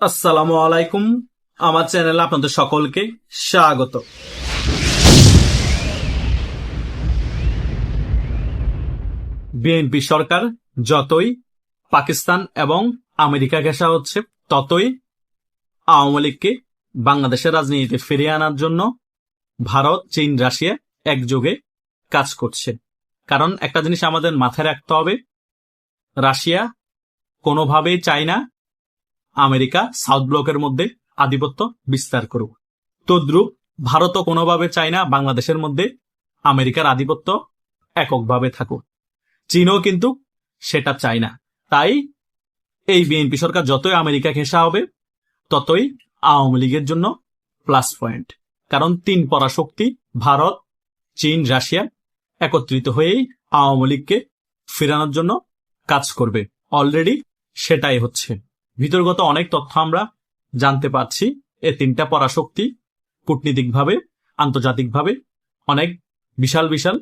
আসসালামু আলাইকুম। আমার চ্যানেলে আপনাদের সকলকে স্বাগত। বিএনপি সরকার যতই পাকিস্তান এবং আমেরিকা ঘেঁষা হচ্ছে, ততই আওয়ামী লীগকে বাংলাদেশের রাজনীতিতে ফিরিয়ে আনার জন্য ভারত, চীন, রাশিয়া একযোগে কাজ করছে। কারণ একটা জিনিস আমাদের মাথায় রাখতে হবে, রাশিয়া কোনোভাবেই চায় না আমেরিকা সাউথ ব্লকের মধ্যে আধিপত্য বিস্তার করুক। তদ্রুপ ভারতও কোনোভাবে চায় না বাংলাদেশের মধ্যে আমেরিকার আধিপত্য এককভাবে থাকুক। চীনও কিন্তু সেটা চায় না। তাই এই বিএনপি সরকার যতই আমেরিকা ঘেঁষা হবে, ততই আওয়ামী লীগের জন্য প্লাস পয়েন্ট। কারণ তিন পরাশক্তি ভারত, চীন, রাশিয়া একত্রিত হয়েই আওয়ামী লীগকে ফেরানোর জন্য কাজ করবে। অলরেডি সেটাই হচ্ছে। ভিতরগত অনেক তথ্য আমরা জানতে পারছি। এই তিনটা পরাশক্তি কূটনীতিকভাবে, আন্তর্জাতিকভাবে অনেক বিশাল বিশাল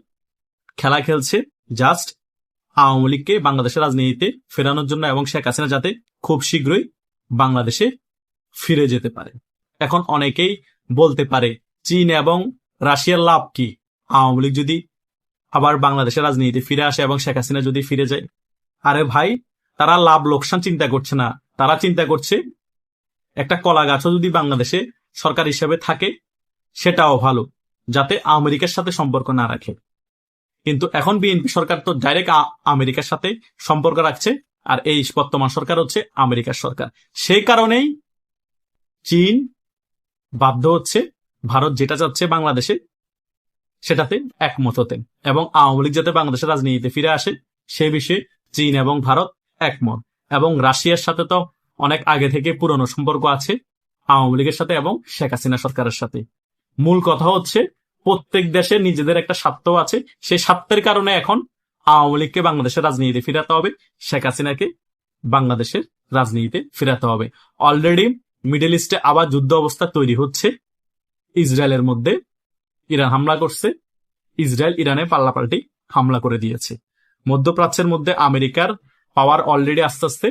খেলা খেলছে, জাস্ট আওয়ামী লীগকে বাংলাদেশের রাজনীতিতে ফেরানোর জন্য এবং শেখ হাসিনা যাতে খুব শীঘ্রই বাংলাদেশে ফিরে যেতে পারে। এখন অনেকেই বলতে পারে, চীন এবং রাশিয়ার লাভ কি আওয়ামী লীগ যদি আবার বাংলাদেশের রাজনীতিতে ফিরে আসে এবং শেখ হাসিনা যদি ফিরে যায়? আরে ভাই, তারা লাভ লোকসান চিন্তা করছে না, তারা চিন্তা করছে একটা কলা গাছও যদি বাংলাদেশে সরকার হিসেবে থাকে সেটাও ভালো, যাতে আমেরিকার সাথে সম্পর্ক না রাখে। কিন্তু এখন বিএনপি সরকার তো ডাইরেক্ট আমেরিকার সাথে সম্পর্ক রাখছে, আর এই বর্তমান সরকার হচ্ছে আমেরিকার সরকার। সেই কারণেই চীন বাধ্য হচ্ছে ভারত যেটা চাচ্ছে বাংলাদেশে সেটাতে একমত হতে, এবং আওয়ামী লীগ যাতে বাংলাদেশের রাজনীতিতে ফিরে আসে সে বিষয়ে চীন এবং ভারত একমত। এবং রাশিয়ার সাথে তো অনেক আগে থেকে পুরনো সম্পর্ক আছে আওয়ামী লীগের সাথে এবং শেখ হাসিনা সরকারের সাথে। মূল কথা হচ্ছে প্রত্যেক দেশের নিজেদের একটা স্বার্থ আছে, সেই স্বার্থের কারণে এখন আওয়ামী লীগকে বাংলাদেশের রাজনীতিতে ফিরাতে হবে, শেখ হাসিনাকে বাংলাদেশের রাজনীতিতে ফিরাতে হবে। অলরেডি মিডল ইস্টে আবার যুদ্ধ অবস্থা তৈরি হচ্ছে। ইসরায়েলের মধ্যে ইরান হামলা করছে, ইসরায়েল ইরানে পাল্লাপাল্টি হামলা করে দিয়েছে। মধ্যপ্রাচ্যের মধ্যে আমেরিকার পাওয়ার অলরেডি আস্তে আস্তে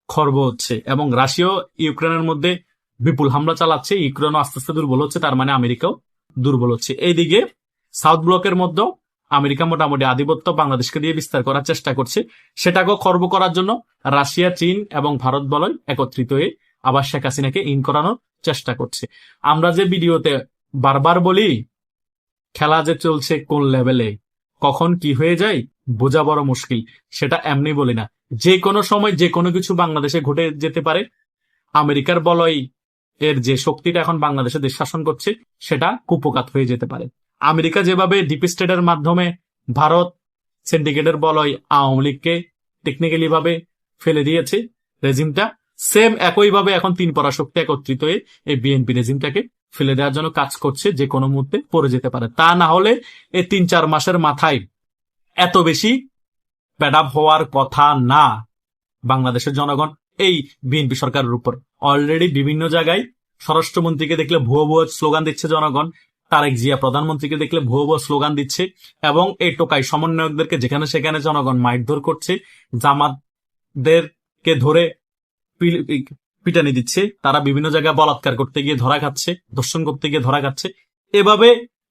খর্ব হচ্ছে, এবং রাশিয়াও ইউক্রেনের মধ্যে বিপুল হামলা চালাচ্ছে। ইউক্রেনও আস্তে আস্তে দুর্বল হচ্ছে, তার মানে আমেরিকাও দুর্বল হচ্ছে। এইদিকে সাউথ ব্লকের মধ্যে আমেরিকা মোটামুটি আধিপত্য বাংলাদেশকে দিয়ে বিস্তার করার চেষ্টা করছে। সেটাকেও খর্ব করার জন্য রাশিয়া, চীন এবং ভারত বলয় একত্রিত হয়ে আবার শেখ হাসিনাকে ইন করানোর চেষ্টা করছে। আমরা যে ভিডিওতে বারবার বলি, খেলা যে চলছে কোন লেভেলে, কখন কি হয়ে যায় বোঝা বড় মুশকিল, সেটা এমনি বলি না। যে কোনো সময় যে কোনো কিছু বাংলাদেশে ঘটে যেতে পারে। আমেরিকার বলয় এর যে শক্তিটা এখন বাংলাদেশে দেশ শাসন করছে সেটা কুপকাত হয়ে যেতে পারে। আমেরিকা যেভাবে ডিপ স্টেটের মাধ্যমে ভারত সিন্ডিকেটের বলয় আওয়ামী লীগকে টেকনিক্যালি ভাবে ফেলে দিয়েছে রেজিমটা, সেম একইভাবে এখন তিন পরাশক্তি একত্রিত হয়ে এই বিএনপি রেজিমটাকে ফেলে দেওয়ার জন্য কাজ করছে। যে কোনো মুহূর্তে পড়ে যেতে পারে। তা না হলে এই 3-4 মাসের মাথায় এত বেশি প্যাডাপ হওয়ার কথা না বাংলাদেশের জনগণ এই বিএনপি সরকারের উপর। অলরেডি বিভিন্ন জায়গায় স্বরাষ্ট্রমন্ত্রীকে দেখলে ভুয়ো ভুয়ো স্লোগান দিচ্ছে জনগণ, তারেক জিয়া প্রধানমন্ত্রীকে দেখলে ভুয়ো ভুয়ো স্লোগান দিচ্ছে, এবং এই টোকাই সমন্বয়কদেরকে যেখানে সেখানে জনগণ মারধর করছে, জামাতদেরকে ধরে পিটানি দিচ্ছে, তারা বিভিন্ন জায়গায় বলাৎকার করতে গিয়ে ধরা খাচ্ছে, ধর্ষণ করতে গিয়ে ধরা খাচ্ছে। এভাবে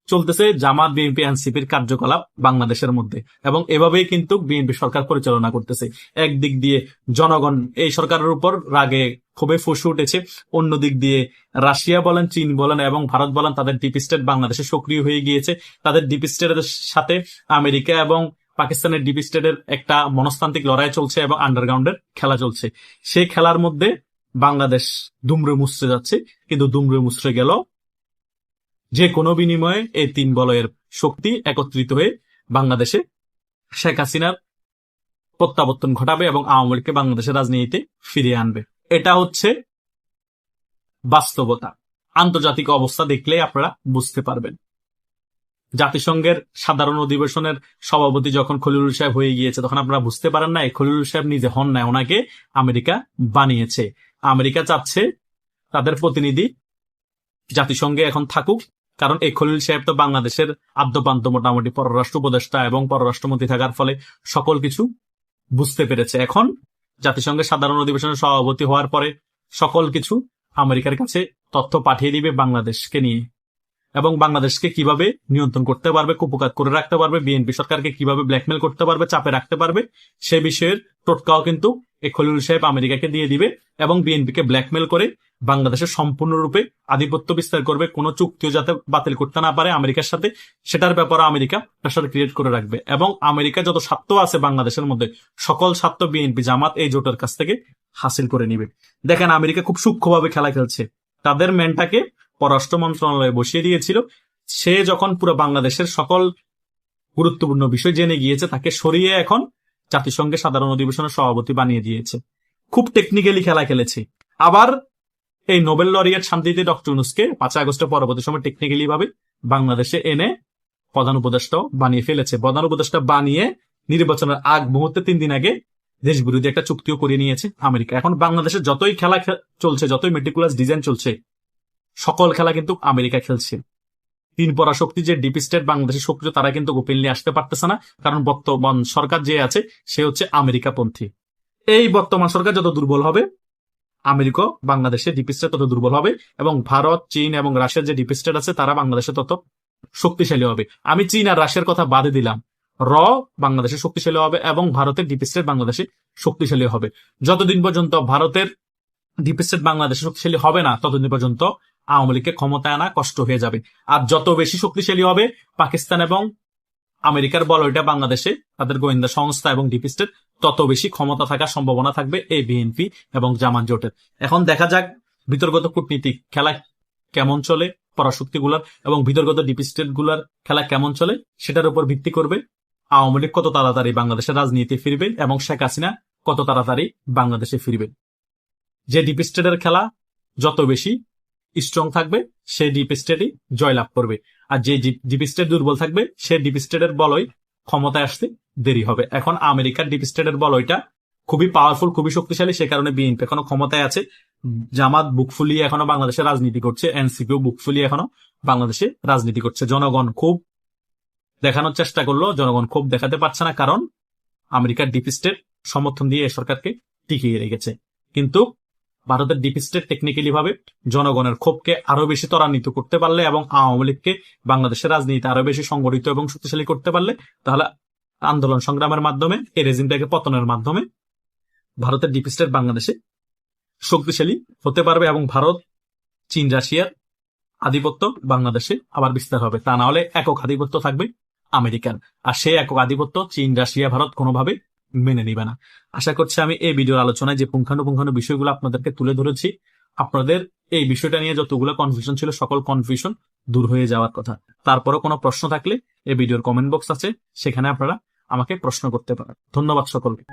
চলতেছে জামাত, বিএনপি, এনসিপির কার্যকলাপ বাংলাদেশের মধ্যে, এবং এভাবেই কিন্তু বিএনপি সরকার পরিচালনা করতেছে। একদিক দিয়ে জনগণ এই সরকারের উপর রাগে ক্ষোভে ফুঁসে উঠেছে, অন্যদিক দিয়ে রাশিয়া বলেন, চীন বলেন এবং ভারত বলেন তাদের ডিপ স্টেট বাংলাদেশে সক্রিয় হয়ে গিয়েছে। তাদের ডিপ স্টেটের সাথে আমেরিকা এবং পাকিস্তানের ডিপ স্টেটের একটা মনস্তান্ত্রিক লড়াই চলছে এবং আন্ডারগ্রাউন্ডের খেলা চলছে। সেই খেলার মধ্যে বাংলাদেশ দুমড়ে মুচড়ে যাচ্ছে, কিন্তু দুমড়ে মুচড়ে গেল যে কোনো বিনিময়ে এই তিন বলয়ের শক্তি একত্রিত হয়ে বাংলাদেশে শেখ হাসিনার প্রত্যাবর্তন ঘটাবে এবং আওয়ামী লীগকে বাংলাদেশের রাজনীতিতে ফিরিয়ে আনবে। এটা হচ্ছে বাস্তবতা। আন্তর্জাতিক অবস্থা দেখলেই আপনারা বুঝতে পারবেন। জাতিসংঘের সাধারণ অধিবেশনের সভাপতি যখন খলিলুর সাহেব হয়ে গিয়েছে, তখন আপনারা বুঝতে পারেন না খলিলুর সাহেব নিজে হন না, ওনাকে আমেরিকা বানিয়েছে। আমেরিকা চাচ্ছে তাদের প্রতিনিধি জাতিসংঘে এখন থাকুক, কারণ এই খলিল সাহেব তো বাংলাদেশের আদ্যপান্ত মোটামুটি পররাষ্ট্র উপদেষ্টা এবং পররাষ্ট্রমন্ত্রী থাকার ফলে সকল কিছু বুঝতে পেরেছে। এখন জাতিসংঘের সাধারণ অধিবেশনের সভাপতি হওয়ার পরে সকল কিছু আমেরিকার কাছে তথ্য পাঠিয়ে দিবে বাংলাদেশকে নিয়ে, এবং বাংলাদেশকে কিভাবে নিয়ন্ত্রণ করতে পারবে, কুপকাত করে রাখতে পারবে, বিএনপি সরকারকে কিভাবে ব্ল্যাকমেল করতে পারবে, চাপে রাখতে পারবে, সে বিষয়ের টোটকাও কিন্তু এই খলিলুর সাহেব আমেরিকাকে দিয়ে দিবে এবং বিএনপিকে ব্ল্যাকমেল করে বাংলাদেশের সম্পূর্ণরূপে আধিপত্য বিস্তার করবে। কোনো চুক্তিও যাতে বাতিল করতে না পারে আমেরিকার সাথে, সেটার ব্যাপারে আমেরিকা প্রেশার ক্রিয়েট করে রাখবে। এবং আমেরিকা যত স্বার্থ আছে বাংলাদেশের মধ্যে, সকল স্বার্থ বিএনপি জামাত এই জোটের কাছ থেকে হাসিল করে নিবে। দেখেন আমেরিকা খুব সূক্ষ্মভাবে খেলা খেলছে। তাদের ম্যানটাকে পররাষ্ট্র মন্ত্রণালয়ে বসিয়ে দিয়েছিল। সে যখন পুরো বাংলাদেশের সকল গুরুত্বপূর্ণ বিষয় জেনে গিয়েছে, তাকে সরিয়ে এখন জাতিসংঘের সাধারণ অধিবেশনের সভাপতি বানিয়ে দিয়েছে। খুব টেকনিক্যালি খেলা খেলেছে। আবার এই নোবেল লরিয়েট শান্তিতে ডক্টর ইউনূসকে 5 আগস্টের পরবর্তী সময় টেকনিক্যালি ভাবে বাংলাদেশে এনে প্রধান উপদেষ্টা বানিয়ে ফেলেছে। প্রধান উপদেষ্টা বানিয়ে নির্বাচনের আগ মুহূর্তে 3 দিন আগে দেশ বিরোধী একটা চুক্তিও করে নিয়েছে আমেরিকা। এখন বাংলাদেশের যতই খেলা চলছে, যতই মেটিকুলাস ডিজাইন চলছে, সকল খেলা কিন্তু আমেরিকা খেলছে। 3 পরাশক্তি যে ডিপ স্টেট বাংলাদেশের সক্রিয়, তারা কিন্তু ওপেনলি আসতে পারতেছে না, কারণ বর্তমান সরকার যে আছে সে হচ্ছে আমেরিকাপন্থী। এই বর্তমান সরকার যত দুর্বল হবে, আমেরিকা বাংলাদেশের ডিপ স্টেট তত দুর্বল হবে, এবং ভারত, চীন এবং রাশিয়ার যে ডিপ স্টেট আছে তারা বাংলাদেশে তত শক্তিশালী হবে। আমি চীন আর রাশিয়ার কথা বাদে দিলাম, বাংলাদেশে শক্তিশালী হবে এবং ভারতের ডিপ স্টেট বাংলাদেশে শক্তিশালী হবে। যতদিন পর্যন্ত ভারতের ডিপ স্টেট বাংলাদেশে শক্তিশালী হবে না, ততদিন পর্যন্ত আওয়ামী লীগকে ক্ষমতায় আনা কষ্ট হয়ে যাবে। আর যত বেশি শক্তিশালী হবে পাকিস্তান এবং আমেরিকার বলয়টা বাংলাদেশে, তাদের গোয়েন্দা সংস্থা এবং ডিপ স্টেট, তত বেশি ক্ষমতা থাকার সম্ভাবনা থাকবে এই বিএনপি এবং জামাত জোটের। এখন দেখা যাক বিতর্গত কূটনীতিক খেলা কেমন চলে পরাশক্তিগুলার, এবং বিতর্গত ডিপ স্টেট গুলার খেলা কেমন চলে, সেটার উপর ভিত্তি করবে আওয়ামী লীগ কত তাড়াতাড়ি বাংলাদেশের রাজনীতি ফিরবে এবং শেখ হাসিনা কত তাড়াতাড়ি বাংলাদেশে ফিরবে। যে ডিপ স্টেটের খেলা যত বেশি স্ট্রং থাকবে, সে ডিপ স্টেটই জয়লাভ করবে, আর যে ডিপ স্টেট দুর্বল থাকবে, সে ডিপ স্টেটের বলয় ক্ষমতায় আসতে দেরি হবে। এখন আমেরিকার ডিপ স্টেটের বলয়টা খুবই পাওয়ারফুল, খুবই শক্তিশালী, সে কারণে বিএনপি এখনো ক্ষমতায় আছে। জামাত বুক ফুলিয়ে এখনো বাংলাদেশে রাজনীতি করছে, এনসিপিও বুক ফুলিয়ে এখনো বাংলাদেশে রাজনীতি করছে। জনগণ খুব দেখানোর চেষ্টা করলো, জনগণ খুব দেখাতে পারছে না, কারণ আমেরিকার ডিপ স্টেট সমর্থন দিয়ে এই সরকারকে টিকিয়ে রেখেছে। কিন্তু ভারতের ডিপ স্টেট টেকনিক্যালি ভাবে জনগণের ক্ষোভকে আরো বেশি ত্বরান্বিত করতে পারলে এবং আওয়ামী লীগকে বাংলাদেশের রাজনীতি আরো বেশি সংগঠিত এবং শক্তিশালী করতে পারলে, তাহলে আন্দোলন সংগ্রামের মাধ্যমে, এই রেজিমটাকে পতনের মাধ্যমে ভারতের ডিপ স্টেট বাংলাদেশে শক্তিশালী হতে পারবে এবং ভারত, চীন, রাশিয়ার আধিপত্য বাংলাদেশে আবার বিস্তার হবে। তা না হলে একক আধিপত্য থাকবে আমেরিকার, আর সেই একক আধিপত্য চীন, রাশিয়া, ভারত কোনোভাবে মেনে নিবে না। আশা করছি আমি এই ভিডিওর আলোচনায় যে পুঙ্খানুপুঙ্খানু বিষয়গুলো আপনাদেরকে তুলে ধরেছি, আপনাদের এই বিষয়টা নিয়ে যতগুলো কনফিউশন ছিল, সকল কনফিউশন দূর হয়ে যাওয়ার কথা। তারপরে কোনো প্রশ্ন থাকলে এই ভিডিওর কমেন্ট বক্স আছে, সেখানে আপনারা আমাকে প্রশ্ন করতে পারেন। ধন্যবাদ সকলকে।